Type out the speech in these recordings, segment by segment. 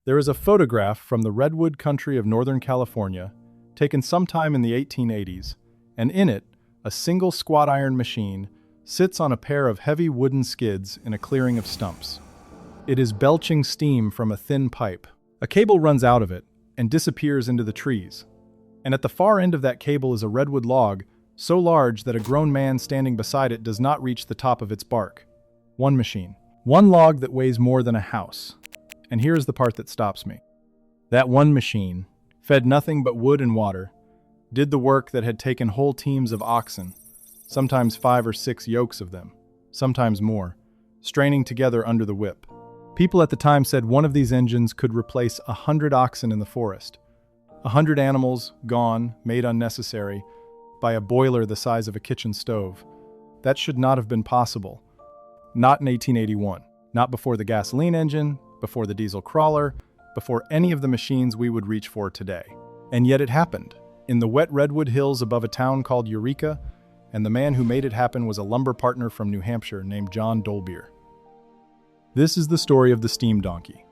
There is a photograph from the redwood country of Northern California, taken sometime in the 1880s, and in it, a single squat iron machine sits on a pair of heavy wooden skids in a clearing of stumps. It is belching steam from a thin pipe. A cable runs out of it and disappears into the trees. And at the far end of that cable is a redwood log, so large that a grown man standing beside it does not reach the top of its bark. One machine. One log that weighs more than a house. And here's the part that stops me. That one machine, fed nothing but wood and water, did the work that had taken whole teams of oxen, sometimes 5 or 6 yokes of them, sometimes more, straining together under the whip. People at the time said one of these engines could replace 100 oxen in the forest. 100 animals gone, made unnecessary, by a boiler the size of a kitchen stove. That should not have been possible. Not in 1881. Not before the gasoline engine, before the diesel crawler, before any of the machines we would reach for today. And yet it happened, in the wet redwood hills above a town called Eureka, and the man who made it happen was a lumber partner from New Hampshire named John Dolbear. This is the story of the steam donkey,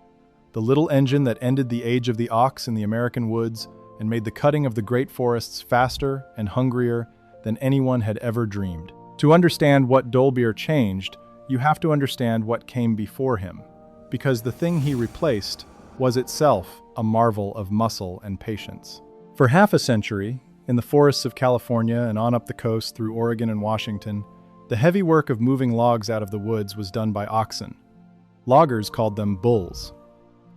the little engine that ended the age of the ox in the American woods and made the cutting of the great forests faster and hungrier than anyone had ever dreamed. To understand what Dolbear changed, you have to understand what came before him, because the thing he replaced was itself a marvel of muscle and patience. For half a century, in the forests of California and on up the coast through Oregon and Washington, the heavy work of moving logs out of the woods was done by oxen. Loggers called them bulls,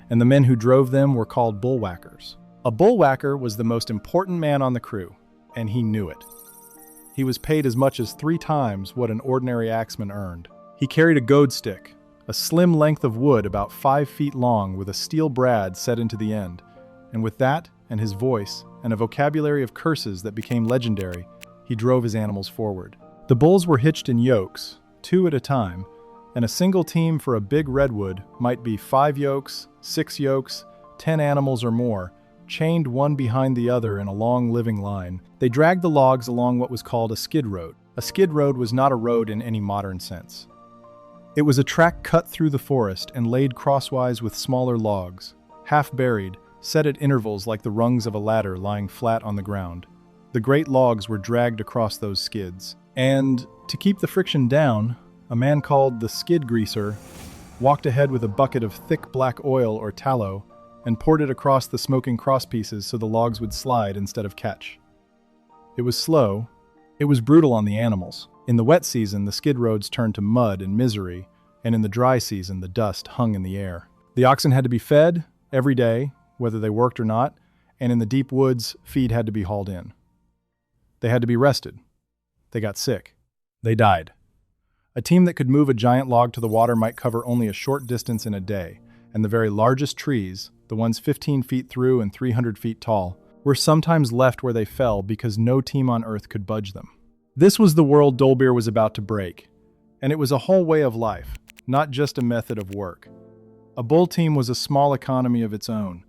and the men who drove them were called bullwhackers. A bullwhacker was the most important man on the crew, and he knew it. He was paid as much as 3 times what an ordinary axeman earned. He carried a goad stick, a slim length of wood about 5 feet long with a steel brad set into the end, and with that and his voice and a vocabulary of curses that became legendary, he drove his animals forward. The bulls were hitched in yokes, 2 at a time, and a single team for a big redwood might be 5 yokes, 6 yokes, 10 animals or more, chained one behind the other in a long living line. They dragged the logs along what was called a skid road. A skid road was not a road in any modern sense. It was a track cut through the forest and laid crosswise with smaller logs, half buried, set at intervals like the rungs of a ladder lying flat on the ground. The great logs were dragged across those skids. And, to keep the friction down, a man called the skid greaser walked ahead with a bucket of thick black oil or tallow and poured it across the smoking crosspieces so the logs would slide instead of catch. It was slow. It was brutal on the animals. In the wet season, the skid roads turned to mud and misery, and in the dry season, the dust hung in the air. The oxen had to be fed every day, whether they worked or not, and in the deep woods, feed had to be hauled in. They had to be rested. They got sick. They died. A team that could move a giant log to the water might cover only a short distance in a day, and the very largest trees, the ones 15 feet through and 300 feet tall, were sometimes left where they fell because no team on earth could budge them. This was the world Dolbear was about to break, and it was a whole way of life, not just a method of work. A bull team was a small economy of its own.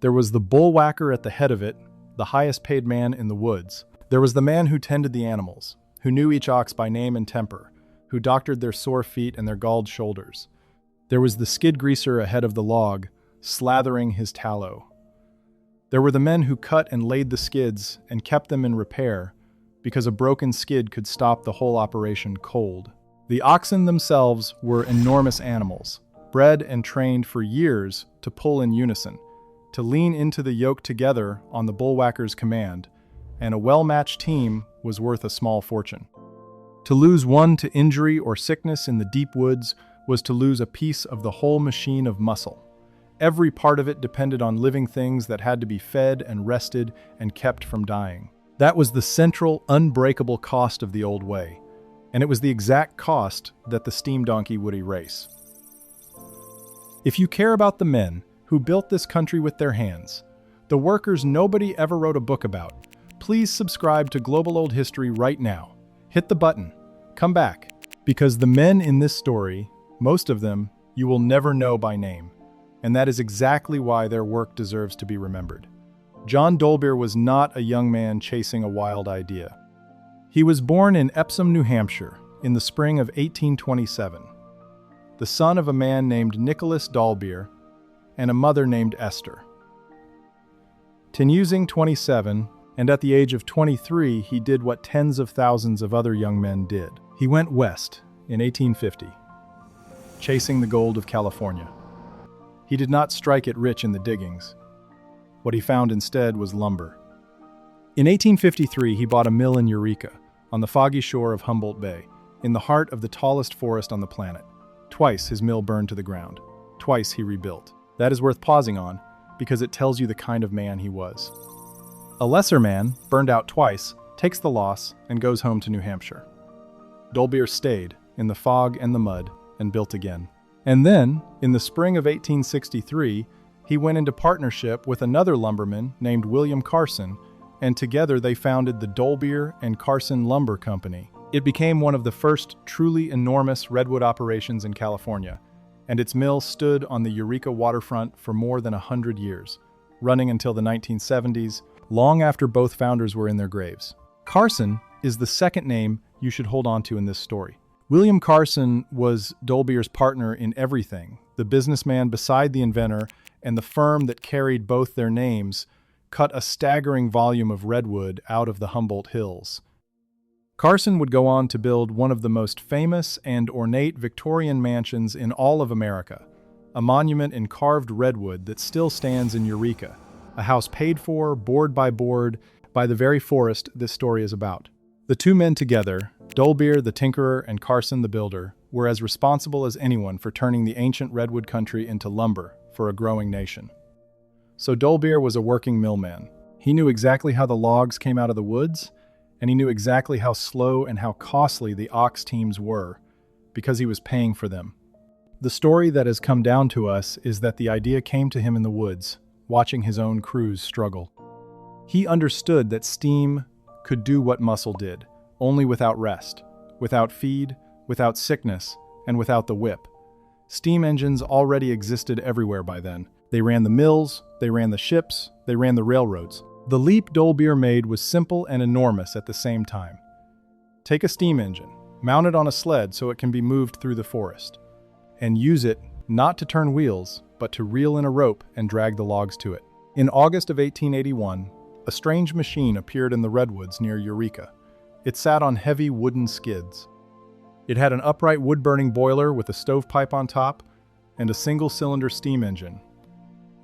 There was the bullwhacker at the head of it, the highest paid man in the woods. There was the man who tended the animals, who knew each ox by name and temper, who doctored their sore feet and their galled shoulders. There was the skid greaser ahead of the log, slathering his tallow. There were the men who cut and laid the skids and kept them in repair, because a broken skid could stop the whole operation cold. The oxen themselves were enormous animals, bred and trained for years to pull in unison, to lean into the yoke together on the bullwhacker's command, and a well-matched team was worth a small fortune. To lose one to injury or sickness in the deep woods was to lose a piece of the whole machine of muscle. Every part of it depended on living things that had to be fed and rested and kept from dying. That was the central, unbreakable cost of the old way, and it was the exact cost that the steam donkey would erase. If you care about the men who built this country with their hands, the workers nobody ever wrote a book about, please subscribe to Global Old History right now. Hit the button. Come back. Because the men in this story, most of them, you will never know by name, and that is exactly why their work deserves to be remembered. John Dolbear was not a young man chasing a wild idea. He was born in Epsom, New Hampshire, in the spring of 1827. The son of a man named Nicholas Dolbear and a mother named Esther. Tenusing 27, and at the age of 23, he did what tens of thousands of other young men did. He went west in 1850, chasing the gold of California. He did not strike it rich in the diggings. What he found instead was lumber. In 1853, he bought a mill in Eureka, on the foggy shore of Humboldt Bay, in the heart of the tallest forest on the planet. Twice his mill burned to the ground. Twice he rebuilt. That is worth pausing on, because it tells you the kind of man he was. A lesser man, burned out twice, takes the loss and goes home to New Hampshire. Dolbear stayed, in the fog and the mud, and built again. And then, in the spring of 1863, he went into partnership with another lumberman named William Carson, and together they founded the Dolbear and Carson Lumber Company. It became one of the first truly enormous redwood operations in California, and its mill stood on the Eureka waterfront for more than 100 years, running until the 1970s, long after both founders were in their graves. Carson is the second name you should hold on to in this story. William Carson was Dolbear's partner in everything, the businessman beside the inventor, and the firm that carried both their names cut a staggering volume of redwood out of the Humboldt Hills. Carson would go on to build one of the most famous and ornate Victorian mansions in all of America, a monument in carved redwood that still stands in Eureka, a house paid for, board, by the very forest this story is about. The two men together, Dolbear the tinkerer and Carson the builder, were as responsible as anyone for turning the ancient redwood country into lumber for a growing nation. So Dolbear was a working millman. He knew exactly how the logs came out of the woods, and he knew exactly how slow and how costly the ox teams were, because he was paying for them. The story that has come down to us is that the idea came to him in the woods, watching his own crews struggle. He understood that steam could do what muscle did, only without rest, without feed, without sickness, and without the whip. Steam engines already existed everywhere by then. They ran the mills, they ran the ships, they ran the railroads. The leap Dolbear made was simple and enormous at the same time. Take a steam engine, mount it on a sled so it can be moved through the forest, and use it not to turn wheels, but to reel in a rope and drag the logs to it. In August of 1881, a strange machine appeared in the redwoods near Eureka. It sat on heavy wooden skids. It had an upright wood-burning boiler with a stovepipe on top and a single-cylinder steam engine.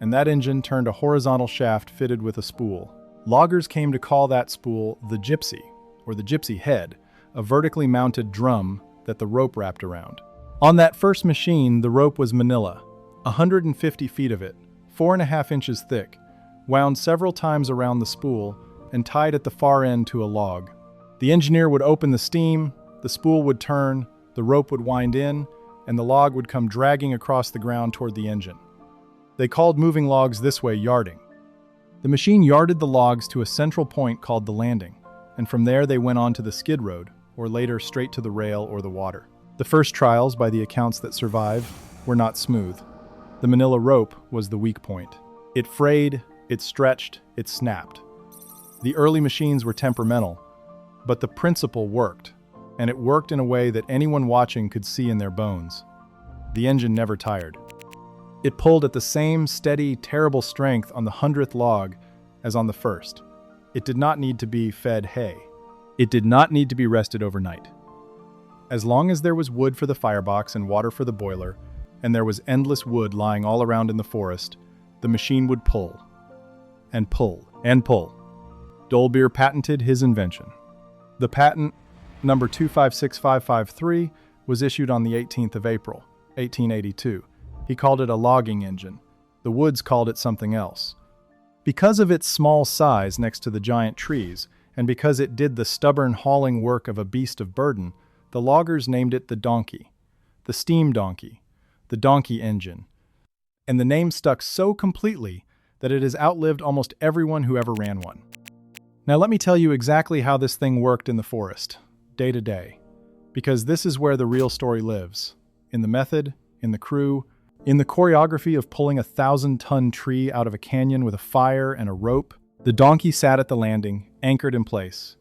And that engine turned a horizontal shaft fitted with a spool. Loggers came to call that spool the gypsy, or the gypsy head, a vertically mounted drum that the rope wrapped around. On that first machine, the rope was manila, 150 feet of it, 4.5 inches thick, wound several times around the spool, and tied at the far end to a log. The engineer would open the steam, the spool would turn, the rope would wind in, and the log would come dragging across the ground toward the engine. They called moving logs this way yarding. The machine yarded the logs to a central point called the landing, and from there they went on to the skid road, or later straight to the rail or the water. The first trials, by the accounts that survive, were not smooth. The manila rope was the weak point. It frayed, it stretched, it snapped. The early machines were temperamental, but the principle worked, and it worked in a way that anyone watching could see in their bones. The engine never tired. It pulled at the same steady, terrible strength on the 100th log as on the first. It did not need to be fed hay. It did not need to be rested overnight. As long as there was wood for the firebox and water for the boiler, and there was endless wood lying all around in the forest, the machine would pull, and pull, and pull. Dolbear patented his invention. The patent, number 256553, was issued on the 18th of April, 1882. He called it a logging engine. The woods called it something else. Because of its small size next to the giant trees, and because it did the stubborn hauling work of a beast of burden, the loggers named it the donkey, the steam donkey, the donkey engine. And the name stuck so completely that it has outlived almost everyone who ever ran one. Now let me tell you exactly how this thing worked in the forest, day to day, because this is where the real story lives, in the method, in the crew, in the choreography of pulling a 1,000-ton tree out of a canyon with a fire and a rope. The donkey sat at the landing, anchored in place.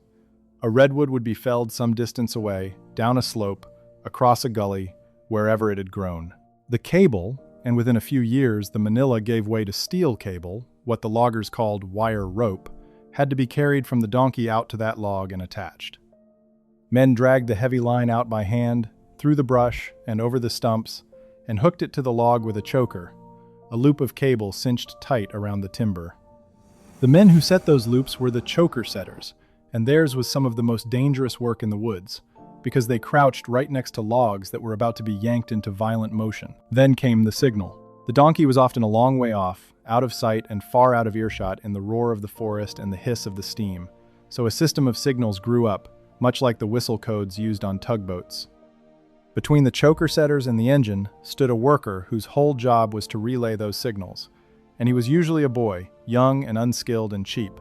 A redwood would be felled some distance away, down a slope, across a gully, wherever it had grown. The cable, and within a few years the manila gave way to steel cable, what the loggers called wire rope, had to be carried from the donkey out to that log and attached. Men dragged the heavy line out by hand, through the brush and over the stumps, and hooked it to the log with a choker, a loop of cable cinched tight around the timber. The men who set those loops were the choker setters, and theirs was some of the most dangerous work in the woods, because they crouched right next to logs that were about to be yanked into violent motion. Then came the signal. The donkey was often a long way off, out of sight and far out of earshot in the roar of the forest and the hiss of the steam, so a system of signals grew up, much like the whistle codes used on tugboats. Between the choker setters and the engine stood a worker whose whole job was to relay those signals, and he was usually a boy, young and unskilled and cheap.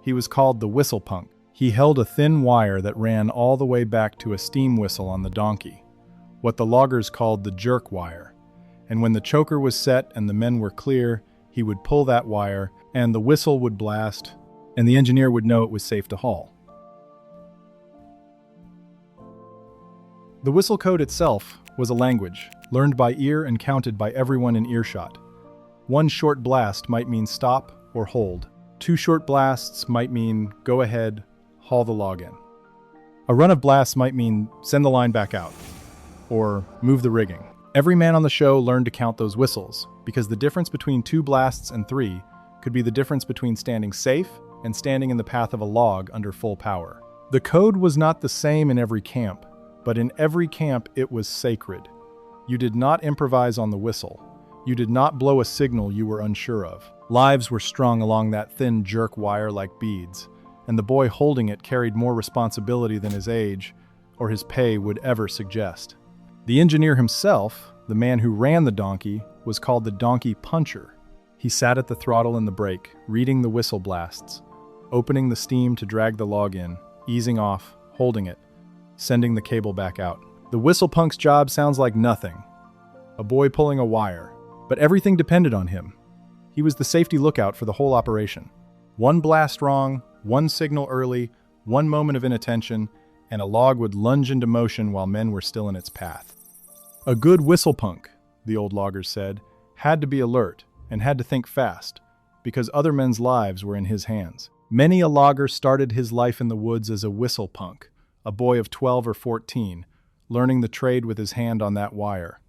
He was called the whistle punk. He held a thin wire that ran all the way back to a steam whistle on the donkey, what the loggers called the jerk wire. And when the choker was set and the men were clear, he would pull that wire, and the whistle would blast, and the engineer would know it was safe to haul. The whistle code itself was a language, learned by ear and counted by everyone in earshot. One short blast might mean stop or hold. 2 short blasts might mean go ahead, haul the log in. A run of blasts might mean send the line back out, or move the rigging. Every man on the show learned to count those whistles, because the difference between 2 blasts and 3 could be the difference between standing safe and standing in the path of a log under full power. The code was not the same in every camp, but in every camp it was sacred. You did not improvise on the whistle. You did not blow a signal you were unsure of. Lives were strung along that thin jerk wire like beads, and the boy holding it carried more responsibility than his age or his pay would ever suggest. The engineer himself, the man who ran the donkey, was called the donkey puncher. He sat at the throttle and the brake, reading the whistle blasts, opening the steam to drag the log in, easing off, holding it, sending the cable back out. The whistle punk's job sounds like nothing. A boy pulling a wire, but everything depended on him. He was the safety lookout for the whole operation. One blast wrong, one signal early, one moment of inattention, and a log would lunge into motion while men were still in its path. A good whistle punk, the old loggers said, had to be alert and had to think fast, because other men's lives were in his hands. Many a logger started his life in the woods as a whistle punk, a boy of 12 or 14, learning the trade with his hand on that wire.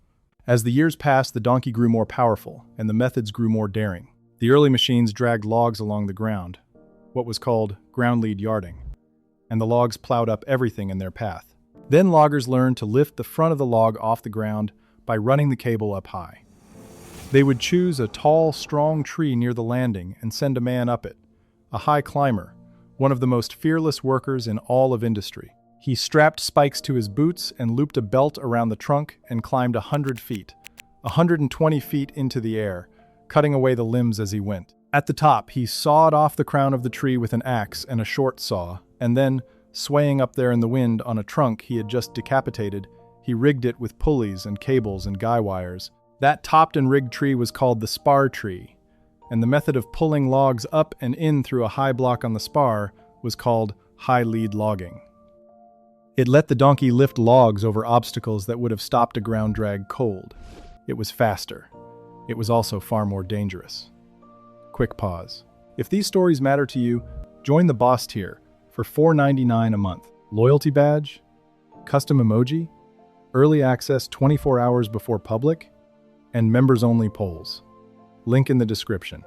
As the years passed, the donkey grew more powerful, and the methods grew more daring. The early machines dragged logs along the ground, what was called ground lead yarding, and the logs plowed up everything in their path. Then loggers learned to lift the front of the log off the ground by running the cable up high. They would choose a tall, strong tree near the landing and send a man up it, a high climber, one of the most fearless workers in all of industry. He strapped spikes to his boots and looped a belt around the trunk and climbed 100 feet, 120 feet into the air, cutting away the limbs as he went. At the top, he sawed off the crown of the tree with an axe and a short saw, and then, swaying up there in the wind on a trunk he had just decapitated, he rigged it with pulleys and cables and guy wires. That topped and rigged tree was called the spar tree, and the method of pulling logs up and in through a high block on the spar was called high lead logging. It let the donkey lift logs over obstacles that would have stopped a ground drag cold. It was faster. It was also far more dangerous. Quick pause. If these stories matter to you, join the Boss tier for $4.99 a month. Loyalty badge, custom emoji, early access 24 hours before public, and members-only polls. Link in the description.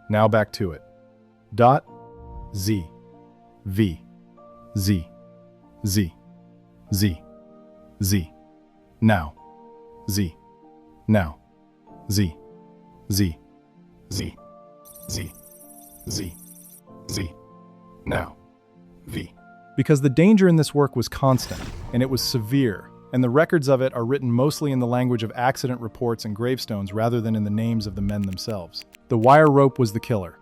Now back to it. Z V Z Z Z Z now Z now Z Z Z Z Z Z now V. Because the danger in this work was constant, and it was severe, and the records of it are written mostly in the language of accident reports and gravestones rather than in the names of the men themselves. The wire rope was the killer.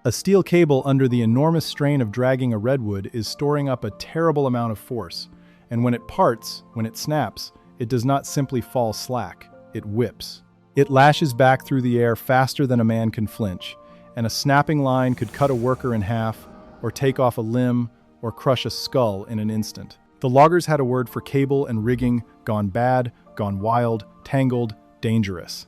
A steel cable under the enormous strain of dragging a redwood is storing up a terrible amount of force, and when it parts, when it snaps, it does not simply fall slack, it whips. It lashes back through the air faster than a man can flinch, and a snapping line could cut a worker in half, or take off a limb, or crush a skull in an instant. The loggers had a word for cable and rigging gone bad, gone wild, tangled, dangerous.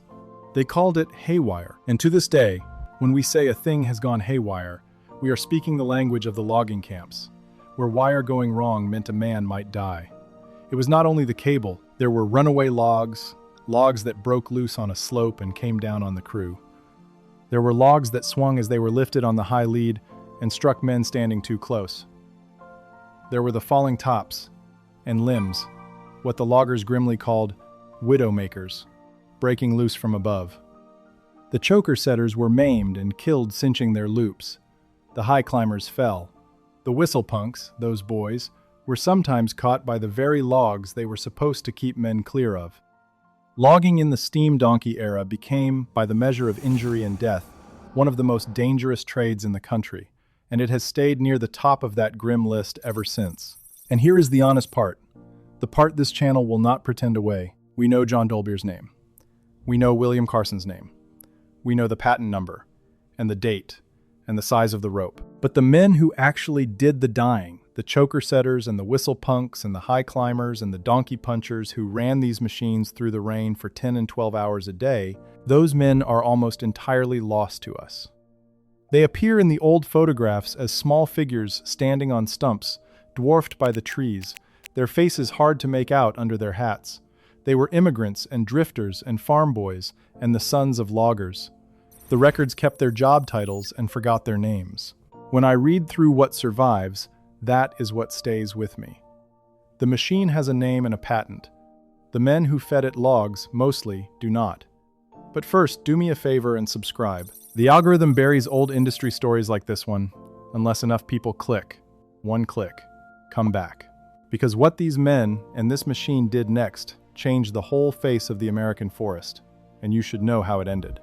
They called it haywire, and to this day, when we say a thing has gone haywire, we are speaking the language of the logging camps, where wire going wrong meant a man might die. It was not only the cable, there were runaway logs, logs that broke loose on a slope and came down on the crew. There were logs that swung as they were lifted on the high lead and struck men standing too close. There were the falling tops and limbs, what the loggers grimly called widowmakers, breaking loose from above. The choker setters were maimed and killed cinching their loops. The high climbers fell. The whistle punks, those boys, were sometimes caught by the very logs they were supposed to keep men clear of. Logging in the steam donkey era became, by the measure of injury and death, one of the most dangerous trades in the country, and it has stayed near the top of that grim list ever since. And here is the honest part, the part this channel will not pretend away. We know John Dolbear's name. We know William Carson's name. We know the patent number, and the date, and the size of the rope. But the men who actually did the dying, the choker setters and the whistle punks and the high climbers and the donkey punchers who ran these machines through the rain for 10 and 12 hours a day, those men are almost entirely lost to us. They appear in the old photographs as small figures standing on stumps, dwarfed by the trees, their faces hard to make out under their hats. They were immigrants and drifters and farm boys and the sons of loggers. The records kept their job titles and forgot their names. When I read through what survives, that is what stays with me. The machine has a name and a patent. The men who fed it logs, mostly, do not. But first, do me a favor and subscribe. The algorithm buries old industry stories like this one, unless enough people click. One click. Come back. Because what these men and this machine did next changed the whole face of the American forest, and you should know how it ended.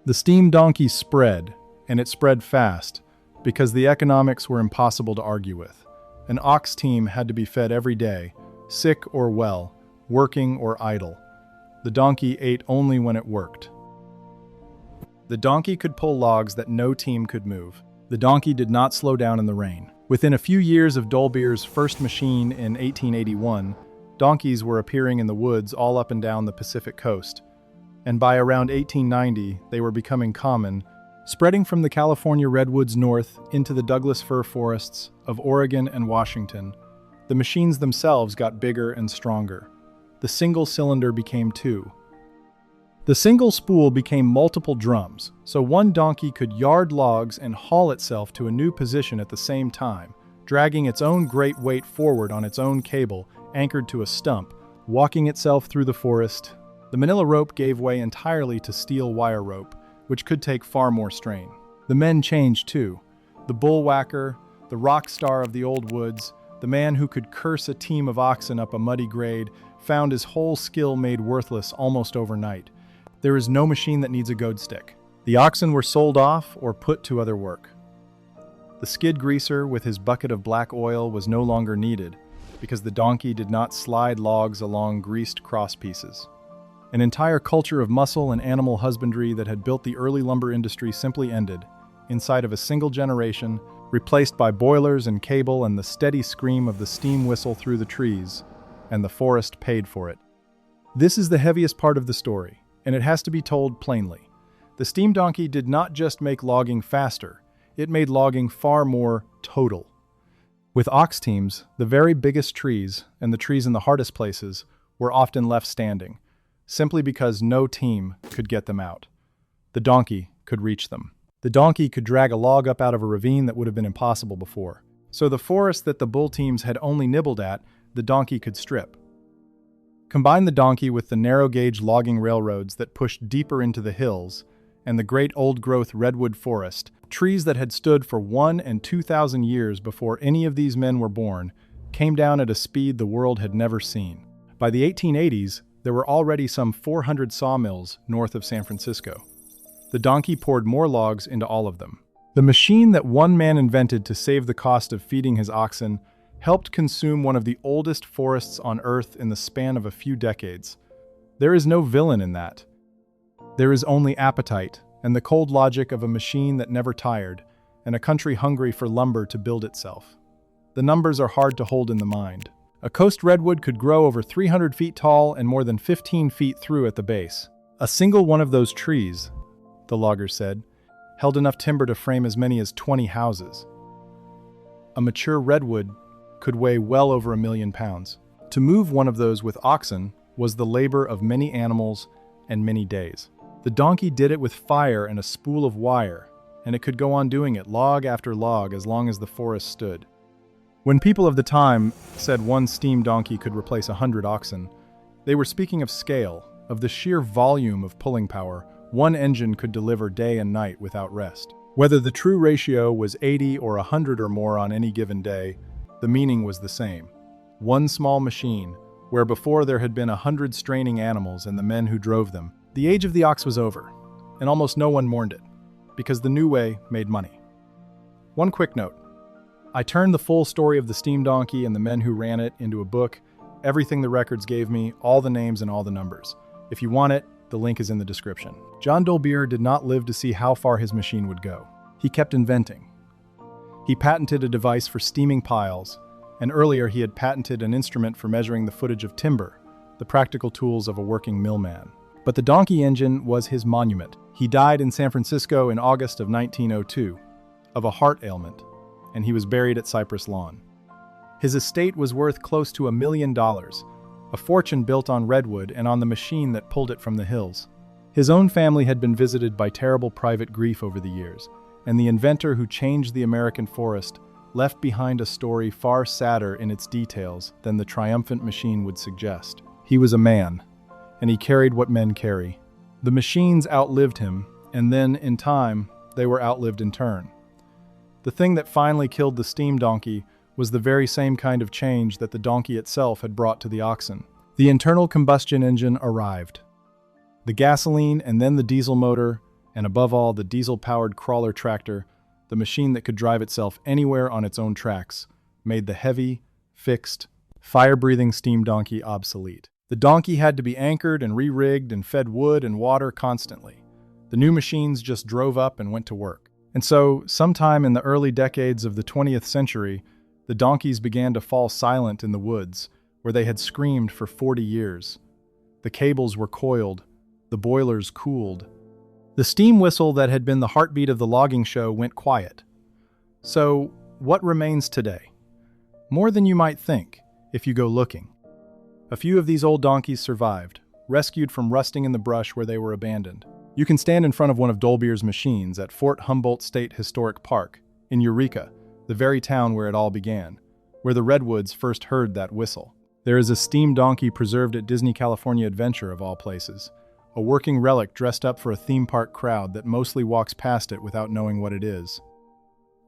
The steam donkey spread, and it spread fast, because the economics were impossible to argue with. An ox team had to be fed every day, sick or well, working or idle. The donkey ate only when it worked. The donkey could pull logs that no team could move. The donkey did not slow down in the rain. Within a few years of Dolbear's first machine in 1881, donkeys were appearing in the woods all up and down the Pacific coast. And by around 1890, they were becoming common, spreading from the California redwoods north into the Douglas fir forests of Oregon and Washington. The machines themselves got bigger and stronger. The single cylinder became two. The single spool became multiple drums, so one donkey could yard logs and haul itself to a new position at the same time, dragging its own great weight forward on its own cable, anchored to a stump, walking itself through the forest. The manila rope gave way entirely to steel wire rope, which could take far more strain. The men changed too. The bullwhacker, the rock star of the old woods, the man who could curse a team of oxen up a muddy grade, found his whole skill made worthless almost overnight. There is no machine that needs a goad stick. The oxen were sold off or put to other work. The skid greaser with his bucket of black oil was no longer needed, because the donkey did not slide logs along greased cross pieces. An entire culture of muscle and animal husbandry that had built the early lumber industry simply ended, inside of a single generation, replaced by boilers and cable and the steady scream of the steam whistle through the trees, and the forest paid for it. This is the heaviest part of the story, and it has to be told plainly. The steam donkey did not just make logging faster, it made logging far more total. With ox teams, the very biggest trees, and the trees in the hardest places, were often left standing, simply because no team could get them out. The donkey could reach them. The donkey could drag a log up out of a ravine that would have been impossible before. So the forest that the bull teams had only nibbled at, the donkey could strip. Combine the donkey with the narrow-gauge logging railroads that pushed deeper into the hills, and the great old-growth redwood forest, trees that had stood for 1,000 and 2,000 years before any of these men were born, came down at a speed the world had never seen. By the 1880s, there were already some 400 sawmills north of San Francisco. The donkey poured more logs into all of them. The machine that one man invented to save the cost of feeding his oxen helped consume one of the oldest forests on Earth in the span of a few decades. There is no villain in that. There is only appetite and the cold logic of a machine that never tired, and a country hungry for lumber to build itself. The numbers are hard to hold in the mind. A coast redwood could grow over 300 feet tall and more than 15 feet through at the base. A single one of those trees, the logger said, held enough timber to frame as many as 20 houses. A mature redwood could weigh well over 1,000,000 pounds. To move one of those with oxen was the labor of many animals and many days. The donkey did it with fire and a spool of wire, and it could go on doing it log after log as long as the forest stood. When people of the time said one steam donkey could replace 100 oxen, they were speaking of scale, of the sheer volume of pulling power one engine could deliver day and night without rest. Whether the true ratio was 80 or 100 or more on any given day, the meaning was the same. One small machine, where before there had been 100 straining animals and the men who drove them. The age of the ox was over, and almost no one mourned it, because the new way made money. One quick note. I turned the full story of the steam donkey and the men who ran it into a book, everything the records gave me, all the names and all the numbers. If you want it, the link is in the description. John Dolbear did not live to see how far his machine would go. He kept inventing. He patented a device for steaming piles, and earlier he had patented an instrument for measuring the footage of timber, the practical tools of a working millman. But the donkey engine was his monument. He died in San Francisco in August of 1902, of a heart ailment, and he was buried at Cypress Lawn. His estate was worth close to $1 million, a fortune built on redwood and on the machine that pulled it from the hills. His own family had been visited by terrible private grief over the years, and the inventor who changed the American forest left behind a story far sadder in its details than the triumphant machine would suggest. He was a man, and he carried what men carry. The machines outlived him, and then, in time, they were outlived in turn. The thing that finally killed the steam donkey was the very same kind of change that the donkey itself had brought to the oxen. The internal combustion engine arrived. The gasoline and then the diesel motor, and above all the diesel-powered crawler tractor, the machine that could drive itself anywhere on its own tracks, made the heavy, fixed, fire-breathing steam donkey obsolete. The donkey had to be anchored and re-rigged and fed wood and water constantly. The new machines just drove up and went to work. And so, sometime in the early decades of the 20th century, the donkeys began to fall silent in the woods, where they had screamed for 40 years. The cables were coiled, the boilers cooled. The steam whistle that had been the heartbeat of the logging show went quiet. So, what remains today? More than you might think, if you go looking. A few of these old donkeys survived, rescued from rusting in the brush where they were abandoned. You can stand in front of one of Dolbear's machines at Fort Humboldt State Historic Park, in Eureka, the very town where it all began, where the redwoods first heard that whistle. There is a steam donkey preserved at Disney California Adventure, of all places, a working relic dressed up for a theme park crowd that mostly walks past it without knowing what it is.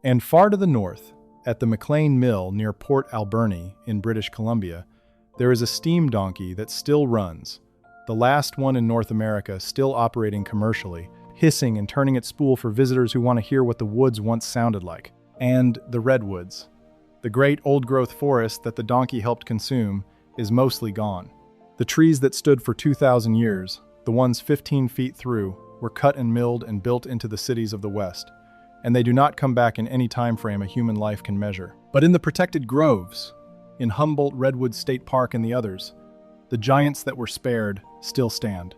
And far to the north, at the McLean Mill near Port Alberni in British Columbia, there is a steam donkey that still runs, the last one in North America still operating commercially, hissing and turning its spool for visitors who want to hear what the woods once sounded like. And the redwoods, the great old-growth forest that the donkey helped consume, is mostly gone. The trees that stood for 2,000 years, the ones 15 feet through, were cut and milled and built into the cities of the West, and they do not come back in any time frame a human life can measure. But in the protected groves, in Humboldt Redwood State Park and the others, the giants that were spared still stand.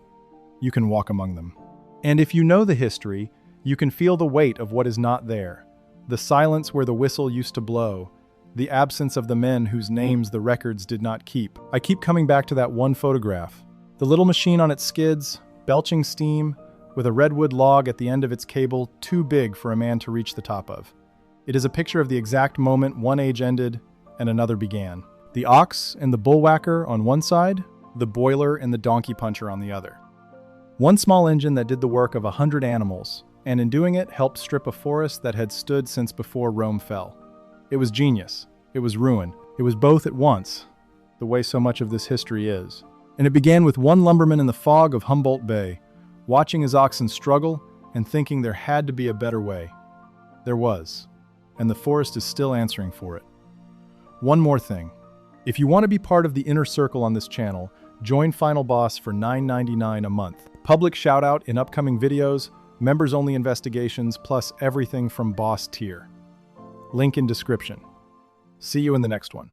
You can walk among them. And if you know the history, you can feel the weight of what is not there. The silence where the whistle used to blow, the absence of the men whose names the records did not keep. I keep coming back to that one photograph. The little machine on its skids, belching steam, with a redwood log at the end of its cable too big for a man to reach the top of. It is a picture of the exact moment one age ended and another began. The ox and the bullwhacker on one side, the boiler and the donkey puncher on the other. One small engine that did the work of 100 animals, and in doing it helped strip a forest that had stood since before Rome fell. It was genius. It was ruin. It was both at once, the way so much of this history is. And it began with one lumberman in the fog of Humboldt Bay, watching his oxen struggle and thinking there had to be a better way. There was, and the forest is still answering for it. One more thing. If you want to be part of the inner circle on this channel, join Final Boss for $9.99 a month. Public shout-out in upcoming videos, members-only investigations, plus everything from boss tier. Link in description. See you in the next one.